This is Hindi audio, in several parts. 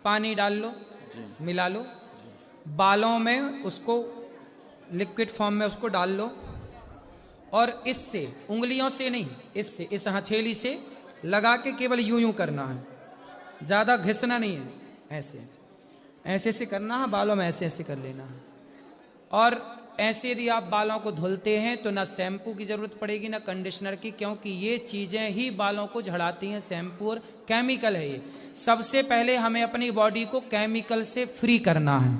पानी डाल लो, मिला लो, बालों में उसको लिक्विड फॉर्म में उसको डाल लो और इससे, उंगलियों से नहीं, इससे, इस हथेली से लगा के केवल यूं यूं करना है, ज़्यादा घिसना नहीं है, ऐसे ऐसे ऐसे ऐसे करना है, बालों में ऐसे ऐसे कर लेना है। और ऐसे यदि आप बालों को धुलते हैं तो ना शैम्पू की ज़रूरत पड़ेगी ना कंडीशनर की, क्योंकि ये चीज़ें ही बालों को झड़ाती हैं। शैम्पू और केमिकल है ये। सबसे पहले हमें अपनी बॉडी को केमिकल से फ्री करना है,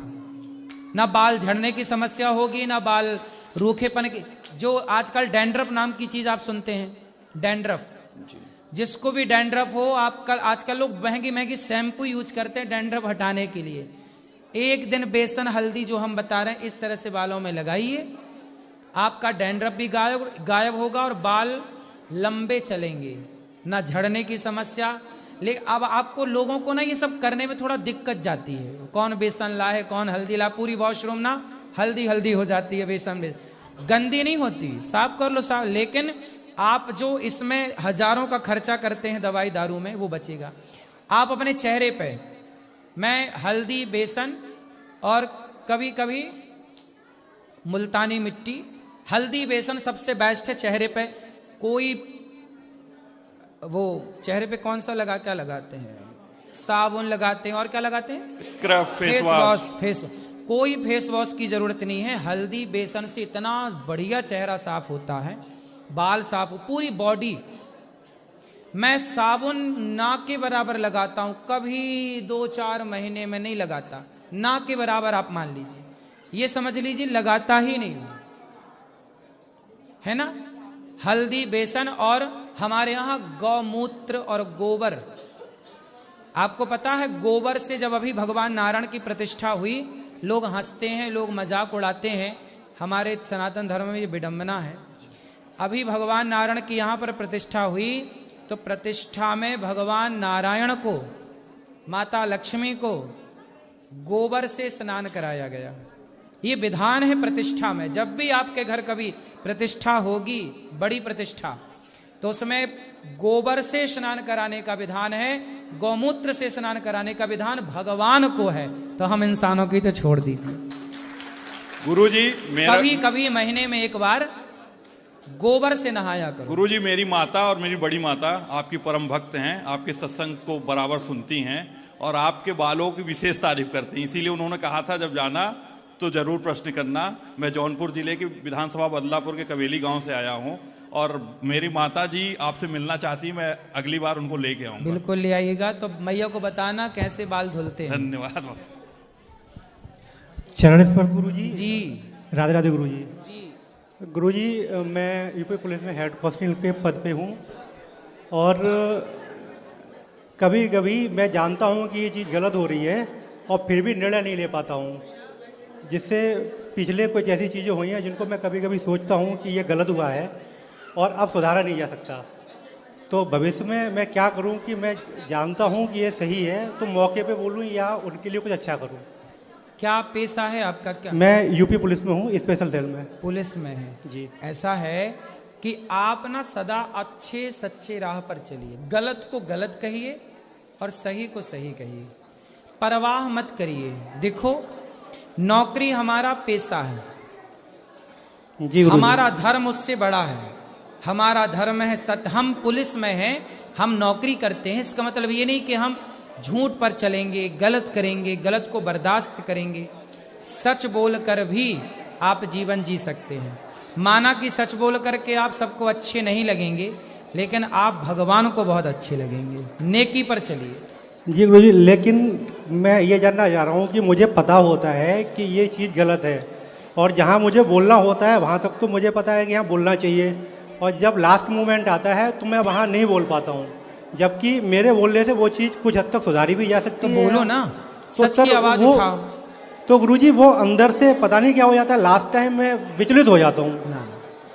ना बाल झड़ने की समस्या होगी, ना बाल रूखेपन की। जो आजकल डैंड्रफ नाम की चीज़ आप सुनते हैं, डैंड्रफ, जिसको भी डैंड्रफ हो, आजकल लोग महंगी महंगी शैम्पू यूज करते हैं डैंड्रफ हटाने के लिए। एक दिन बेसन हल्दी जो हम बता रहे हैं इस तरह से बालों में लगाइए, आपका डैंड्रफ भी गायब होगा और बाल लंबे चलेंगे, ना झड़ने की समस्या। लेकिन अब आपको लोगों को ना ये सब करने में थोड़ा दिक्कत जाती है, कौन बेसन लाए, कौन हल्दी लाए, पूरी वॉशरूम ना हल्दी हल्दी हो जाती है। बेसन गंदी नहीं होती, साफ कर लो साफ, लेकिन आप जो इसमें हजारों का खर्चा करते हैं दवाई दारू में, वो बचेगा। आप अपने चेहरे पे मैं हल्दी, बेसन और कभी कभी मुल्तानी मिट्टी, हल्दी बेसन सबसे बेस्ट है चेहरे पे। कोई वो चेहरे पे कौन सा क्या लगाते हैं, साबुन लगाते हैं और क्या लगाते हैं, स्क्रब, फेस वॉश। कोई फेस वॉश की जरूरत नहीं है। हल्दी बेसन से इतना बढ़िया चेहरा साफ होता है, बाल साफ, पूरी बॉडी। मैं साबुन ना के बराबर लगाता हूं, कभी 2-4 महीने में नहीं लगाता, ना के बराबर आप मान लीजिए, ये समझ लीजिए लगाता ही नहीं हूं, है ना। हल्दी बेसन, और हमारे यहां गौमूत्र और गोबर। आपको पता है गोबर से जब अभी भगवान नारायण की प्रतिष्ठा हुई, लोग हंसते हैं, लोग मजाक उड़ाते हैं, हमारे सनातन धर्म में ये विडंबना है। अभी भगवान नारायण की यहाँ पर प्रतिष्ठा हुई तो प्रतिष्ठा में भगवान नारायण को, माता लक्ष्मी को गोबर से स्नान कराया गया। ये विधान है प्रतिष्ठा में। जब भी आपके घर कभी प्रतिष्ठा होगी, बड़ी प्रतिष्ठा, तो उसमें गोबर से स्नान कराने का विधान है, गौमूत्र से स्नान कराने का विधान भगवान को है। तो हम इंसानों की तो छोड़ दीजिए। गुरुजी, कभी कभी महीने में एक बार गोबर से नहाया करो। गुरुजी, मेरी माता और मेरी बड़ी माता आपकी परम भक्त हैं, आपके सत्संग को बराबर सुनती हैं और आपके बालों की विशेष तारीफ करती हैं। इसीलिए उन्होंने कहा था जब जाना तो जरूर प्रश्न करना। मैं जौनपुर जिले की विधानसभा बदलापुर के कवेली गांव से आया हूं और मेरी माता जी आपसे मिलना चाहती, मैं अगली बार उनको लेके आऊंगा। बिल्कुल ले आइएगा। तो मैया को बताना कैसे बाल धुलते हैं। धन्यवाद। चरण स्पर्श गुरुजी। जी राधे राधे गुरुजी। जी गुरुजी, मैं यूपी पुलिस में हेड कांस्टेबल के पद पे हूँ और कभी कभी मैं जानता हूँ कि ये चीज़ गलत हो रही है और फिर भी निर्णय नहीं ले पाता हूँ, जिससे पिछले कुछ ऐसी चीज़ें हुई हैं जिनको मैं कभी कभी सोचता हूँ कि ये गलत हुआ है और अब सुधारा नहीं जा सकता। तो भविष्य में मैं क्या करूँ कि मैं जानता हूँ कि ये सही है तो मौके पे बोलूँ या उनके लिए कुछ अच्छा करूँ। क्या पेशा है आपका? क्या? मैं यूपी पुलिस में हूँ, स्पेशल सेल में। पुलिस में है जी। ऐसा है कि आप ना सदा अच्छे सच्चे राह पर चलिए, गलत को गलत कहिए और सही को सही कहिए, परवाह मत करिए। देखो, नौकरी हमारा पेशा है जी, हमारा धर्म उससे बड़ा है। हमारा धर्म है सत्य। हम पुलिस में हैं, हम नौकरी करते हैं, इसका मतलब ये नहीं कि हम झूठ पर चलेंगे, गलत करेंगे, गलत को बर्दाश्त करेंगे। सच बोलकर भी आप जीवन जी सकते हैं। माना कि सच बोल करके आप सबको अच्छे नहीं लगेंगे, लेकिन आप भगवान को बहुत अच्छे लगेंगे। नेकी पर चलिए। जी गुरुजी, लेकिन मैं ये जानना चाह रहा हूँ कि मुझे पता होता है कि ये चीज़ गलत है और जहाँ मुझे बोलना होता है वहाँ तक तो मुझे पता है कि यहाँ बोलना चाहिए, और जब लास्ट मोमेंट आता है तो मैं वहाँ नहीं बोल पाता हूँ, जबकि मेरे बोलने से वो चीज़ कुछ हद तक सुधारी भी जा सकती है। बोलो ना, तो सच की आवाज़ उठाओ। तो गुरुजी वो अंदर से पता नहीं क्या हो जाता है, लास्ट टाइम मैं विचलित हो जाता हूँ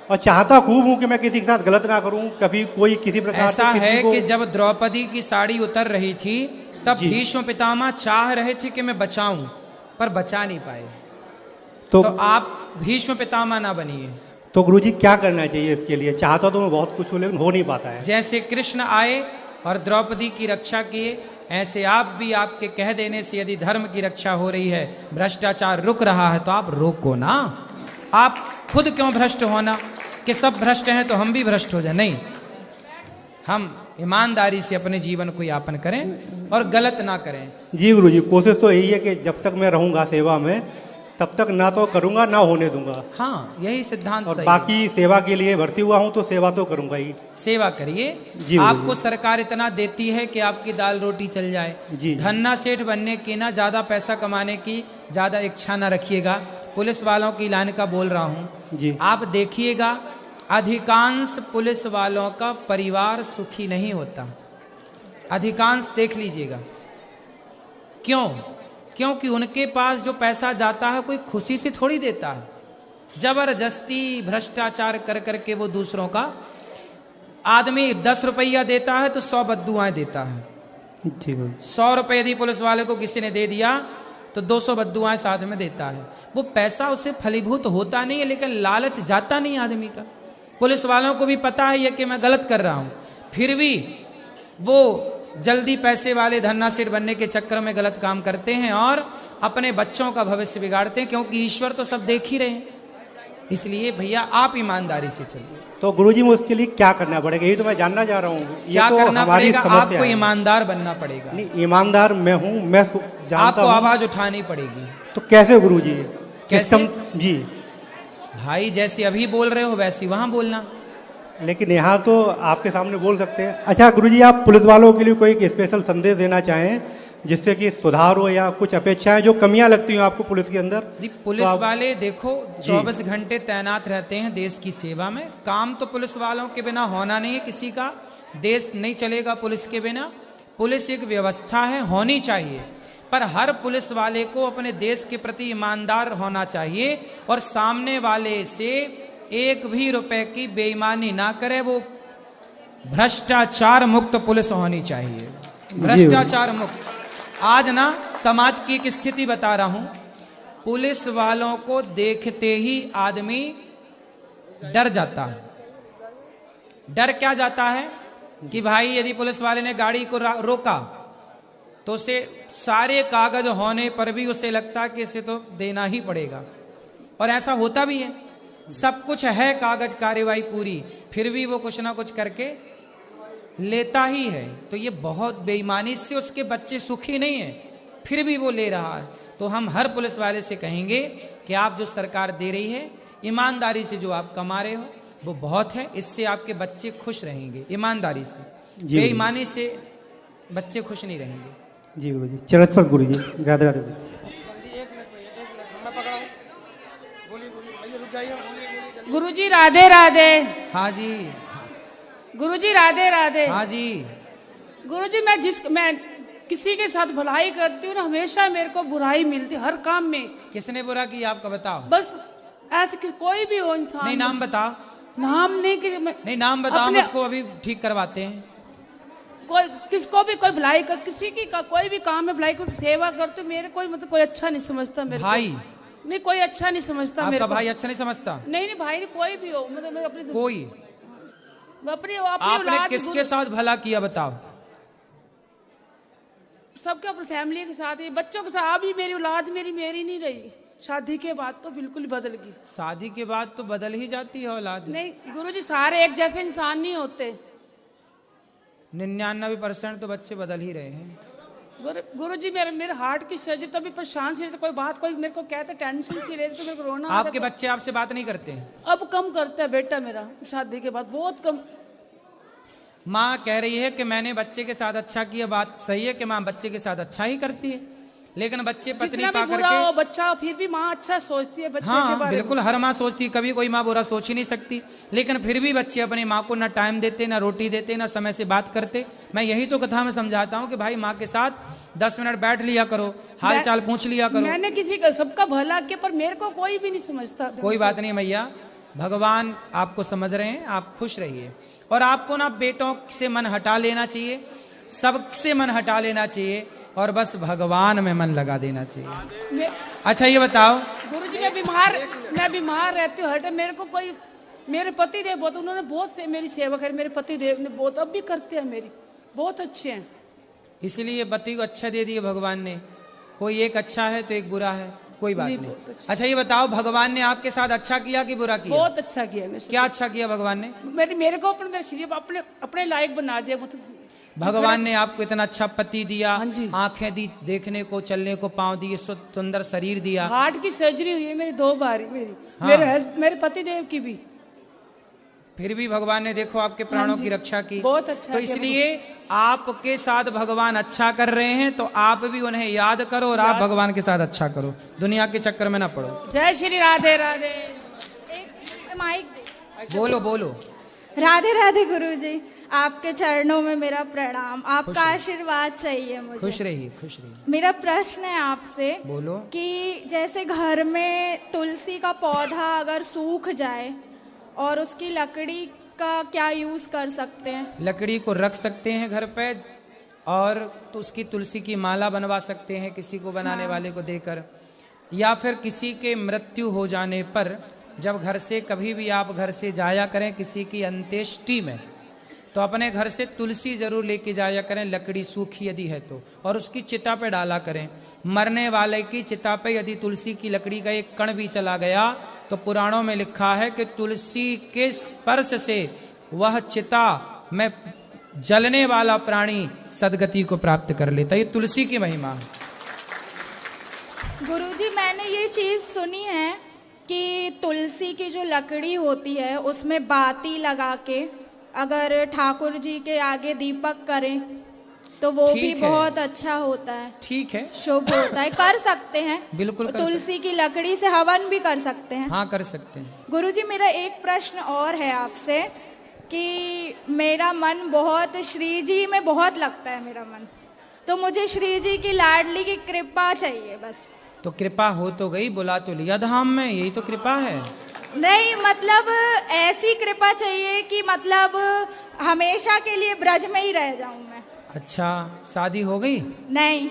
और चाहता खूब हूँ कि मैं किसी के साथ गलत ना करूँ, कभी कोई किसी प्रकार ऐसा है कि जब द्रौपदी की साड़ी उतर रही थी तब भीष्म पितामह चाह रहे थे कि मैं बचाऊं, पर बचा नहीं पाए। तो आप भीष्म पितामह ना बनिए। तो गुरुजी क्या करना चाहिए इसके लिए? चाहता तो मैं बहुत कुछ हूँ लेकिन हो नहीं पाता है। जैसे कृष्ण आए और द्रौपदी की रक्षा किए, ऐसे आप भी आपके कह देने से यदि धर्म की रक्षा हो रही है, भ्रष्टाचार रुक रहा है, तो आप रोको ना। आप खुद क्यों भ्रष्ट होना कि सब भ्रष्ट हैं तो हम भी भ्रष्ट हो जाए? नहीं, हम ईमानदारी से अपने जीवन को यापन करें और गलत ना करें। जी गुरु जी, कोशिश तो यही है कि जब तक मैं रहूंगा सेवा में तब तक ना तो करूंगा ना होने दूंगा। हाँ, यही सिद्धांत और सही बाकी सेवा के लिए भर्ती हुआ हूं तो सेवा तो करूंगा ही। सेवा करिए। जी आपको सरकार इतना देती है कि आपकी दाल रोटी चल जाए। जी। धन्ना सेठ बनने की ना, ज्यादा पैसा कमाने की ज्यादा इच्छा ना रखिएगा। पुलिस वालों की लाइन का बोल रहा हूँ जी। आप देखिएगा, अधिकांश पुलिस वालों का परिवार सुखी नहीं होता। अधिकांश देख लीजिएगा। क्यों? क्योंकि उनके पास जो पैसा जाता है कोई खुशी से थोड़ी देता है। जबरदस्ती भ्रष्टाचार कर करके वो दूसरों का, आदमी 10 रुपया देता है तो 100 बद्दुआएं देता है। 100 रुपये यदि पुलिस वाले को किसी ने दे दिया तो 200 बद्दुआएं साथ में देता है। वो पैसा उसे फलीभूत होता नहीं है, लेकिन लालच जाता नहीं आदमी का। पुलिस वालों को भी पता है ये कि मैं गलत कर रहा हूं, फिर भी वो जल्दी पैसे वाले धन्ना सेठ बनने के चक्कर में गलत काम करते हैं और अपने बच्चों का भविष्य बिगाड़ते हैं, क्योंकि ईश्वर तो सब देख ही रहे हैं। इसलिए भैया आप ईमानदारी से चलिए। तो गुरुजी में उसके लिए क्या करना पड़ेगा, यही तो मैं जानना चाह रहा हूँ। क्या तो करना पड़ेगा? आपको है। ईमानदार बनना पड़ेगा। नहीं, ईमानदार मैं हूँ, मैं जानता आपको हूँ। आवाज उठानी पड़ेगी। तो कैसे गुरुजी? कैसे? जी भाई जैसे अभी बोल रहे हो वैसे वहां बोलना। लेकिन यहाँ तो आपके सामने बोल सकते हैं। अच्छा गुरुजी, आप पुलिस वालों के लिए कोई एक स्पेशल संदेश देना चाहें जिससे कि सुधार हो, या कुछ अपेक्षाएं जो कमियां लगती हैं आपको पुलिस के अंदर? जी, पुलिस वाले देखो 24 घंटे तैनात रहते हैं देश की सेवा में। काम तो पुलिस वालों के बिना होना नहीं है किसी का। देश नहीं चलेगा पुलिस के बिना। पुलिस एक व्यवस्था है, होनी चाहिए, पर हर पुलिस वाले को अपने देश के प्रति ईमानदार होना चाहिए और सामने वाले से एक भी रुपए की बेईमानी ना करे। वो भ्रष्टाचार मुक्त पुलिस होनी चाहिए, भ्रष्टाचार मुक्त। आज ना समाज की एक स्थिति बता रहा हूं, पुलिस वालों को देखते ही आदमी डर जाता है। डर क्या जाता है कि भाई यदि पुलिस वाले ने गाड़ी को रोका तो उसे सारे कागज होने पर भी उसे लगता है कि इसे तो देना ही पड़ेगा, और ऐसा होता भी है। सब कुछ है, कागज कार्यवाही पूरी, फिर भी वो कुछ ना कुछ करके लेता ही है। तो ये बहुत बेईमानी से उसके बच्चे सुखी नहीं है, फिर भी वो ले रहा है। तो हम हर पुलिस वाले से कहेंगे कि आप जो सरकार दे रही है, ईमानदारी से जो आप कमा रहे हो वो बहुत है, इससे आपके बच्चे खुश रहेंगे। ईमानदारी से, बेईमानी से बच्चे खुश नहीं रहेंगे। जी गुरु जी, चरण गुरु जी, राधे राधे। गुरुजी राधे राधे। हाँ जी। गुरुजी राधे राधे। हाँ जी। गुरुजी मैं किसी के साथ भलाई करती हूँ ना, हमेशा मेरे को बुराई मिलती हर काम में। किसने बुरा किया आपका बताओ? बस ऐसे कोई भी हो इंसान। नहीं, नाम बताओ। नाम नहीं कि नहीं, नाम बताओ, हम उसको अभी ठीक करवाते हैं। कोई किसको भी कोई भलाई कर, किसी की कोई भी काम में भलाई कर, सेवा करते मेरे कोई मतलब कोई अच्छा नहीं समझता मेरे भाई। नहीं, कोई अच्छा नहीं समझता आपका भाई अच्छा नहीं समझता? नहीं भाई, नहीं कोई भी हो, मतलब अपनी कोई आपने किसके साथ भला किया बताओ? सबके अपनी फैमिली के साथ, बच्चों के साथ। अभी मेरी औलाद मेरी नहीं रही, शादी के बाद तो बिल्कुल बदल गई। शादी के बाद तो बदल ही जाती है औलाद। नहीं गुरुजी, सारे एक जैसे इंसान नहीं होते। 99% तो बच्चे बदल ही रहे हैं। गुरुजी मेरे हार्ट की सर्जरी, तभी परेशान से कोई बात, कोई मेरे को कहते टेंशन सी रहती तो मेरे को रोना। आपके बच्चे आपसे बात नहीं करते हैं? अब कम करता है बेटा मेरा, शादी के बाद बहुत कम। माँ कह रही है कि मैंने बच्चे के साथ अच्छा किया। बात सही है कि माँ बच्चे के साथ अच्छा ही करती है, लेकिन बच्चे पत्नी पा करके बच्चा फिर भी माँ अच्छा सोचती है बच्चे हाँ, के बारे बिल्कुल हर माँ सोचती है, कभी कोई माँ बुरा सोच ही नहीं सकती। लेकिन फिर भी बच्चे अपनी माँ को ना टाइम देते, ना रोटी देते, ना समय से बात करते। मैं यही तो कथा में समझाता हूँ कि भाई माँ के साथ 10 मिनट बैठ लिया करो, हाल चाल पूछ लिया करो। मैंने किसी का सबका भला किया, पर मेरे को कोई भी नहीं समझता। कोई बात नहीं भैया, भगवान आपको समझ रहे हैं, आप खुश रहिए। और आपको ना बेटों से मन हटा लेना चाहिए, सबसे मन हटा लेना चाहिए, और बस भगवान में मन लगा देना चाहिए। अच्छा ये बताओ गुरुजी, मैं बीमार रहती हूँ, हटे मेरे को कोई, मेरे पति देव बहुत, उन्होंने बहुत से मेरी सेवा करी। मेरे पति देव ने बहुत, अब भी करते हैं, मेरी बहुत अच्छे हैं। इसलिए पति को अच्छा दे दिए भगवान ने। कोई एक अच्छा है तो एक बुरा है, कोई बात नहीं। अच्छा ये बताओ, भगवान ने आपके साथ अच्छा किया कि बुरा किया? बहुत अच्छा किया मेरे साथ। क्या अच्छा किया भगवान ने? मेरे को मेरे शरीर अपने अपने लायक बना दिया। भगवान ने आपको इतना अच्छा पति दिया, हाँ जी। आंखें दी देखने को, चलने को, पाँव दिए, सुंदर शरीर दिया। हार्ट की सर्जरी हुई है मेरी 2 बार मेरी। हाँ। मेरे पति देव की भी। फिर भी भगवान ने देखो आपके प्राणों की रक्षा की। बहुत अच्छा तो किया इसलिए आपके साथ भगवान अच्छा कर रहे हैं, तो आप भी उन्हें याद करो और आप भगवान के साथ अच्छा करो, दुनिया के चक्कर में ना पड़ो। जय श्री राधे राधे। एक माइक दे। बोलो बोलो। राधे राधे गुरुजी, आपके चरणों में मेरा प्रणाम। आपका आशीर्वाद चाहिए मुझे। खुश रहिए, खुश रहिए। मेरा प्रश्न है आपसे बोलो। कि जैसे घर में तुलसी का पौधा अगर सूख जाए और उसकी लकड़ी का क्या यूज कर सकते हैं? लकड़ी को रख सकते हैं घर पे, और तो उसकी तुलसी की माला बनवा सकते हैं किसी को बनाने वाले को देकर, या फिर किसी के मृत्यु हो जाने पर जब घर से कभी भी आप घर से जाया करें किसी की अंत्येष्टि में, तो अपने घर से तुलसी जरूर लेके जाया करें, लकड़ी सूखी यदि है तो, और उसकी चिता पे डाला करें। मरने वाले की चिता पे यदि तुलसी की लकड़ी का एक कण भी चला गया तो पुराणों में लिखा है कि तुलसी के स्पर्श से वह चिता में जलने वाला प्राणी सदगति को प्राप्त कर लेता। ये तुलसी की महिमा है। गुरुजी, मैंने ये चीज सुनी है कि तुलसी की जो लकड़ी होती है उसमें बाती लगा के अगर ठाकुर जी के आगे दीपक करें तो वो भी बहुत अच्छा होता है। ठीक है, शुभ होता है, कर सकते हैं। बिल्कुल कर तुलसी की लकड़ी से हवन भी कर सकते हैं। हाँ, कर सकते हैं। गुरुजी, मेरा एक प्रश्न और है आपसे कि मेरा मन बहुत श्री जी में बहुत लगता है मेरा मन, तो मुझे श्री जी की लाडली की कृपा चाहिए बस। तो कृपा हो तो गई, बुला तो लिया धाम में, यही तो कृपा है। नहीं, मतलब ऐसी कृपा चाहिए कि मतलब हमेशा के लिए ब्रज में ही रह जाऊं मैं। अच्छा, शादी हो गई? नहीं,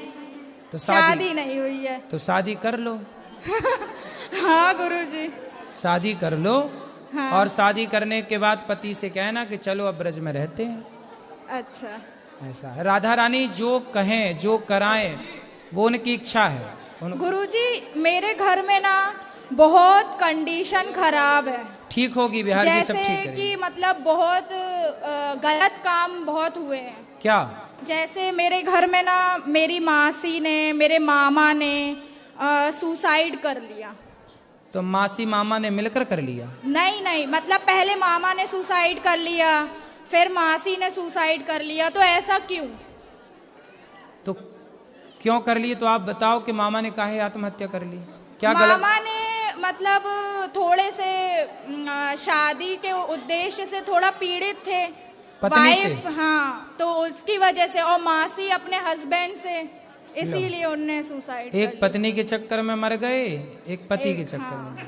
तो शादी नहीं हुई है। तो शादी कर लो। हाँ गुरुजी, शादी कर लो। हाँ। और शादी करने के बाद पति से कहना कि चलो अब ब्रज में रहते हैं। अच्छा, ऐसा है। राधा रानी जो कहें, जो कराएं, वो उनकी इच्छा है। गुरुजी, मेरे घर में ना बहुत कंडीशन खराब है। ठीक होगी, बिहार जी सब ठीक जैसे करेंगे। कि मतलब बहुत गलत काम बहुत हुए हैं। क्या? जैसे मेरे घर में ना मेरी मासी ने, मेरे मामा ने सुसाइड कर लिया। तो मासी मामा ने मिलकर कर लिया? नहीं नहीं, मतलब पहले मामा ने सुसाइड कर लिया, फिर मासी ने सुसाइड कर लिया। तो ऐसा क्यों? तो क्यों कर लिए तो आप बताओ कि मामा ने काहे आत्महत्या कर ली? क्या मामा ने मतलब थोड़े से शादी के उद्देश्य से थोड़ा पीड़ित थे, पत्नी से? वाइफ, हाँ, तो उसकी वजह से, और मासी अपने हस्बैंड से, इसीलिए उन्होंने सुसाइड। एक पत्नी के चक्कर में मर गए, एक पति के चक्कर में।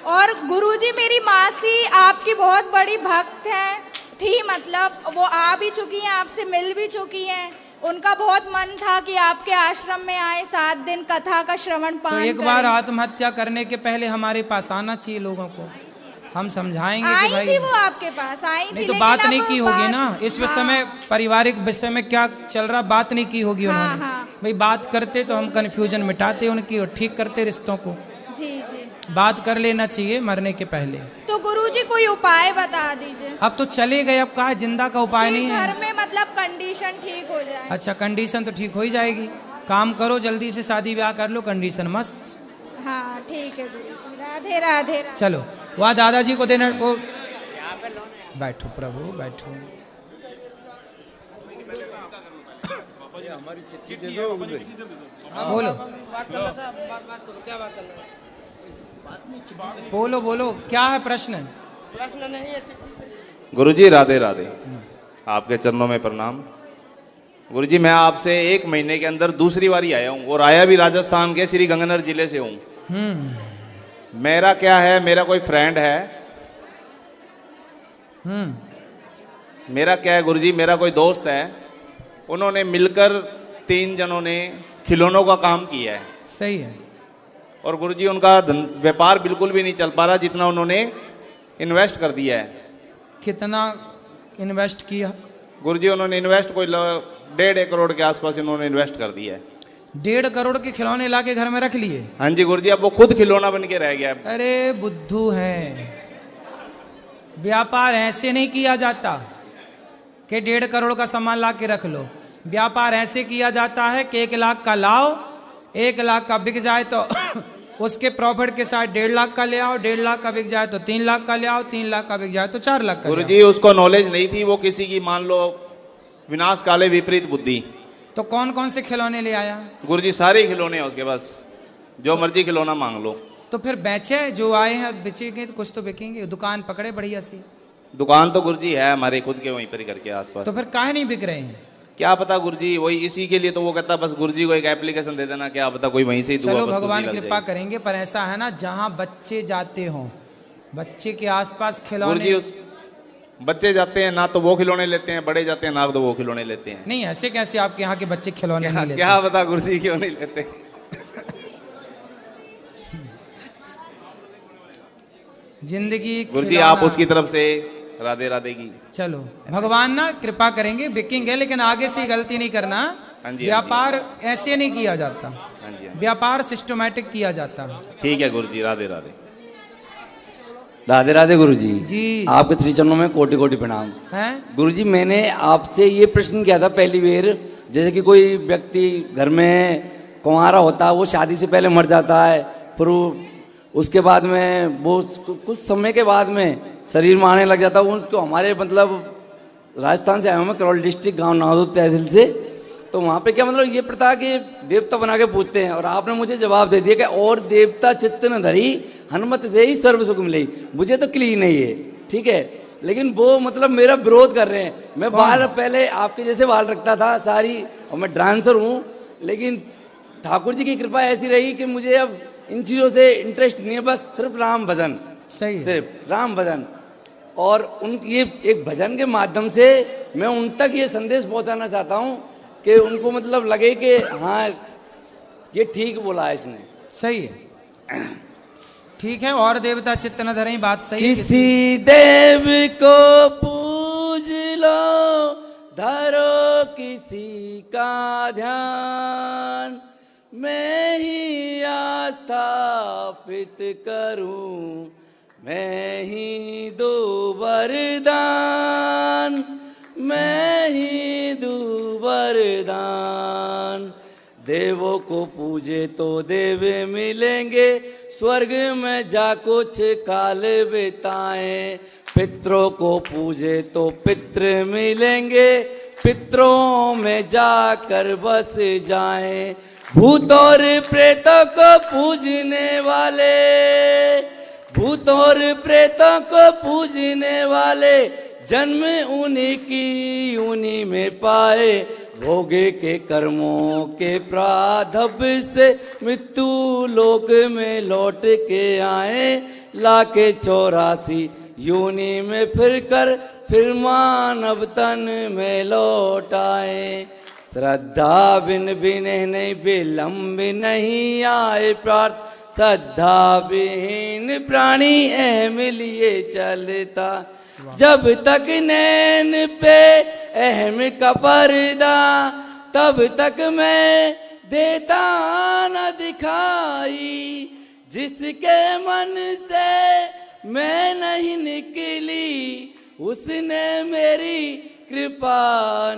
और गुरुजी, मेरी मासी आपकी बहुत बड़ी भक्त है थी, मतलब वो आ भी चुकी हैं, आपसे मिल भी चुकी हैं। उनका बहुत मन था कि आपके आश्रम में आए, 7 दिन कथा का श्रवण पान तो एक बार आत्महत्या करने के पहले हमारे पास आना चाहिए लोगों को, हम समझाएंगे कि भाई। थी वो आपके पास आई नहीं थी, तो बात नहीं की होगी बात, ना इस विषय में, पारिवारिक विषय में क्या चल रहा, बात नहीं की होगी उन्होंने। हाँ। भाई बात करते तो हम कंफ्यूजन मिटाते उनकी और ठीक करते रिश्तों को। जी जी, बात कर लेना चाहिए मरने के पहले। तो गुरुजी कोई उपाय बता दीजिए। अब तो चले गए, अब कहा जिंदा का उपाय नहीं है। घर में मतलब कंडीशन ठीक हो जाए। अच्छा, कंडीशन तो ठीक हो ही जाएगी। काम करो, जल्दी से शादी ब्याह कर लो, कंडीशन मस्त। हाँ ठीक है गुरुजी, राधे राधे राधे। चलो वहाँ दादाजी को देना को। बैठो प्रभु, बैठो। बोलो बोलो बोलो, क्या है प्रश्न? प्रश्न नहीं है। गुरुजी राधे राधे, आपके चरणों में प्रणाम। गुरुजी, मैं आपसे 1 महीने के अंदर दूसरी बारी आया हूँ, और आया भी राजस्थान के श्री गंगानगर जिले से हूँ। मेरा क्या है, मेरा कोई फ्रेंड है। मेरा क्या है गुरुजी, मेरा कोई दोस्त है, उन्होंने मिलकर 3 जनों ने खिलौनों का काम किया है। सही है। और गुरुजी, उनका व्यापार बिल्कुल भी नहीं चल पा रहा जितना उन्होंने इन्वेस्ट कर दिया है। कितना इन्वेस्ट किया? गुरुजी उन्होंने इन्वेस्ट कोई 1.5 करोड़ के आसपास इन्होंने इन्वेस्ट कर दिया है। 1.5 करोड़ के खिलौने लाके घर में रख लिए? हाँ जी गुरुजी, अब वो खुद खिलौना बन के रह गया है। अरे बुद्धू है, व्यापार ऐसे नहीं किया जाता कि 1.5 करोड़ का सामान ला के रख लो। व्यापार ऐसे किया जाता है कि 1 लाख का लाओ, 1 लाख का बिक जाए तो उसके प्रॉफिट के साथ 1.5 लाख का ले आओ, 1.5 लाख का बिक जाए तो 3 लाख का ले आओ, 3 लाख का बिक जाए तो 4 लाख का। गुरुजी उसको नॉलेज नहीं थी, वो किसी की मान लो विनाश काले विपरीत बुद्धि। तो कौन कौन से खिलौने ले आया? गुरुजी सारे ही खिलौने हैं उसके पास, जो मर्जी खिलौना मांग लो। तो फिर बेचे, जो आए हैं बेचेंगे तो कुछ तो बिकेंगे। दुकान पकड़े बढ़िया सी। दुकान तो गुरुजी है हमारे खुद के वहीं पर ही करके आसपास। तो फिर काहे नहीं बिक रहे हैं? क्या पता गुरुजी, वही इसी के लिए तो वो कहता बस गुरुजी को एक एप्लीकेशन दे देना, क्या पता कोई वहीं से ही चलो भगवान कृपा करेंगे। पर ऐसा है ना, जहाँ बच्चे जाते हो, बच्चे के आसपास खिलौने, उस बच्चे जाते हैं ना तो वो खिलौने लेते हैं, बड़े जाते हैं ना तो वो खिलौने लेते हैं। नहीं ऐसे कैसे आपके यहाँ के बच्चे खिलौने नहीं लेते? क्या पता गुरुजी क्यों नहीं लेते। जिंदगी गुरुजी आप उसकी तरफ से राधे राधे की। चलो भगवान ना कृपा करेंगे, बिकेंगे, लेकिन आगे से गलती नहीं करना। व्यापार ऐसे नहीं किया जाता, व्यापार सिस्टमैटिक किया जाता। ठीक है गुरुजी, राधे राधे। राधे राधे गुरुजी जी, आपके श्री चरणों में कोटि कोटि प्रणाम हैं। गुरुजी मैंने आपसे ये प्रश्न किया था पहली बार, जैसे कि कोई व्यक्ति घर में कुंवारा होता है, वो शादी से पहले मर जाता है, फिर उसके बाद में वो कुछ समय के बाद में शरीर में आने लग जाता है। उसको हमारे मतलब राजस्थान से आया हूँ मैं, करौली डिस्ट्रिक्ट, गांव नादौद तहसील से। तो वहाँ पे क्या मतलब ये प्रथा कि देवता बना के पूछते हैं, और आपने मुझे जवाब दे दिया कि और देवता चित्त न धरी, हनुमत से ही सर्व सुख मिले। मुझे तो क्लीन है ये, ठीक है, लेकिन वो मतलब मेरा विरोध कर रहे हैं। मैं बाल पहले आपके जैसे बाल रखता था सारी, और मैं डांसर हूँ, लेकिन ठाकुर जी की कृपा ऐसी रही कि मुझे अब इन चीज़ों से इंटरेस्ट नहीं है, बस सिर्फ राम भजन, सही, सिर्फ राम भजन। और उन ये एक भजन के माध्यम से मैं उन तक ये संदेश पहुंचाना चाहता हूं कि उनको मतलब लगे कि हाँ ये ठीक बोला है इसने। सही है, ठीक है। और देवता चित्त न धरें, बात सही। किसी देव को पूज लो, धरो किसी का ध्यान, मैं ही आस्थापित करूं, मैं ही दो वरदान, मैं ही दो वरदान। देवों को पूजे तो देव मिलेंगे, स्वर्ग में जा कुछ काल बिताएं। पितरों को पूजे तो पितृ मिलेंगे, पितरों में जाकर बस जाएं। भूत और प्रेतों को पूजने वाले, भूत और प्रेतों को पूजने वाले, जन्म उन्हीं की उन्हीं में पाए। भोगे के कर्मों के प्रारब्ध से मृत्यु लोक में लौट के आए। लाके 84 योनि में फिर कर फिर मानव तन में लौट आए। श्रद्धा बिन बिने नहीं विलम्ब नहीं आए प्रार्थ, श्रद्धा विहीन प्राणी अहम लिए चलता। जब तक नैन पे अहम का पर्दा, तब तक मैं देता न दिखाई। जिसके मन से मैं नहीं निकली, उसने मेरी कृपा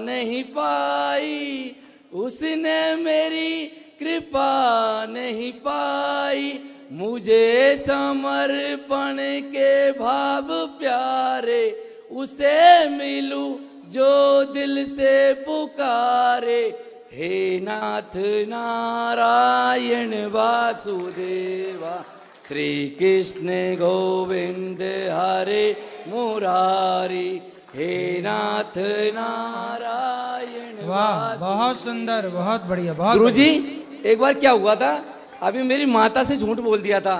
नहीं पाई, उसने मेरी कृपा नहीं पाई। मुझे समर्पण के भाव प्यारे, उसे मिलूं जो दिल से पुकारे। हे नाथ नारायण वासुदेवा, श्री कृष्ण गोविंद हरे मुरारी। हे नाथ नारायण। वाह, बहुत सुंदर, बहुत बढ़िया, बहुत। गुरुजी एक बार क्या हुआ था, अभी मेरी माता से झूठ बोल दिया था